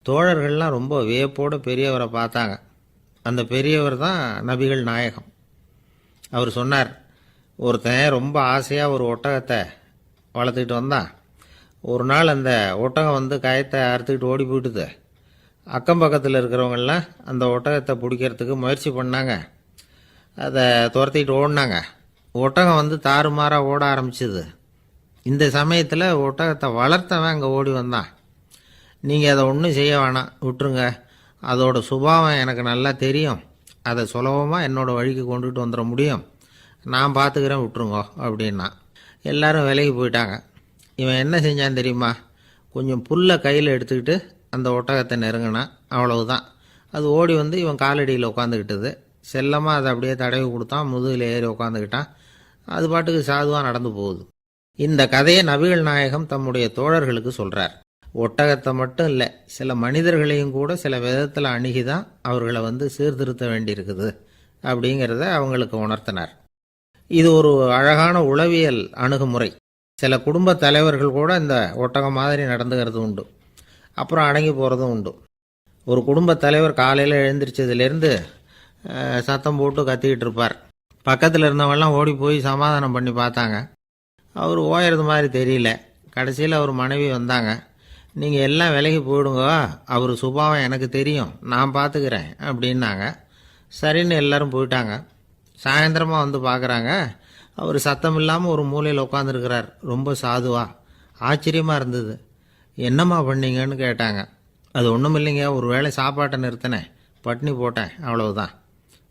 தோழர்கள்லாம் ரொம்ப வியப்போடு பெரியவரை பார்த்தாங்க. அந்த பெரியவர் தான் நபிகள் நாயகம். அவர் சொன்னார், ஒருத்தன் ரொம்ப ஆசையாக ஒரு ஒட்டகத்தை வளர்த்துக்கிட்டு வந்தான். ஒரு நாள் அந்த ஒட்டகம் வந்து கயத்தை அறுத்துக்கிட்டு ஓடி போயிட்டுது. அக்கம் பக்கத்தில் இருக்கிறவங்கெல்லாம் அந்த ஒட்டகத்தை பிடிக்கிறதுக்கு முயற்சி பண்ணாங்க. அதை துரத்திட்டு ஓடினாங்க. ஒட்டகம் வந்து தாறுமாறாக ஓட ஆரம்பிச்சிது. இந்த சமயத்தில் ஒட்டகத்தை வளர்த்தவன் அங்கே ஓடி வந்தான். நீங்கள் அதை ஒன்றும் செய்ய வேணாம், விட்டுருங்க. அதோட சுபாவம் எனக்கு நல்லா தெரியும். அதை சுலபமாக என்னோடய வழிக்கு கொண்டுகிட்டு வந்துட முடியும். நான் பார்த்துக்கிறேன், விட்டுருங்கோ அப்படின்னா. எல்லாரும் விலைக்கு போயிட்டாங்க. இவன் என்ன செஞ்சான் தெரியுமா? கொஞ்சம் புல்லை கையில் எடுத்துக்கிட்டு அந்த ஒட்டகத்தை நெருங்கினான். அவ்வளவுதான். அது ஓடி வந்து இவன் காலடியில் உட்காந்துக்கிட்டது. செல்லமாக அதை அப்படியே தடவி கொடுத்தான். முதுகில் ஏறி உட்காந்துக்கிட்டான். அது பாட்டுக்கு சாதுவாக நடந்து போகுது. இந்த கதையை நபிகள் நாயகம் தம்முடைய தோழர்களுக்கு சொல்கிறார். ஒட்டகத்தை மட்டும் இல்லை, சில மனிதர்களையும் கூட சில விதத்தில் அணுகி தான் அவர்களை வந்து சீர்திருத்த வேண்டியிருக்குது அப்படிங்கிறத அவங்களுக்கு உணர்த்தினார். இது ஒரு அழகான உளவியல் அணுகுமுறை. சில குடும்ப தலைவர்கள் கூட இந்த ஒட்டகம் மாதிரி நடந்துக்கிறது உண்டு. அப்புறம் அடங்கி போகிறதும் உண்டு. ஒரு குடும்ப தலைவர் காலையில் எழுந்திரிச்சதுலேருந்து சத்தம் போட்டு கத்திக்கிட்டு இருப்பார். பக்கத்தில் இருந்தவங்கெல்லாம் ஓடி போய் சமாதானம் பண்ணி பார்த்தாங்க. அவர் ஓயறது மாதிரி தெரியல. கடைசியில் அவர் மனைவி வந்தாங்க. நீங்கள் எல்லாம் விலகி போயிடுங்க, அவர் சுபாவம் எனக்கு தெரியும், நான் பார்த்துக்கிறேன் அப்படின்னாங்க. சரின்னு எல்லோரும் போயிட்டாங்க. சாயந்தரமாக வந்து பார்க்குறாங்க, அவர் சத்தம் இல்லாமல் ஒரு மூலையில் உட்காந்துருக்கிறார். ரொம்ப சாதுவா. ஆச்சரியமாக இருந்தது. என்னம்மா பண்ணீங்கன்னு கேட்டாங்க. அது ஒன்றும் இல்லைங்க, ஒரு வேளை சாப்பாட்டை நிறுத்தினேன், பட்னி போட்டேன், அவ்வளவுதான்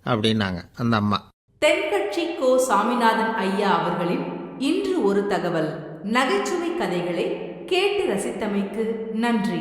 அப்படின்னாங்க அந்த அம்மா. தென்கட்சி கோ சாமிநாதன் ஐயா அவர்களின் இன்று ஒரு தகவல் நகைச்சுவை கதைகளை கேட்டு ரசித்தமைக்கு நன்றி.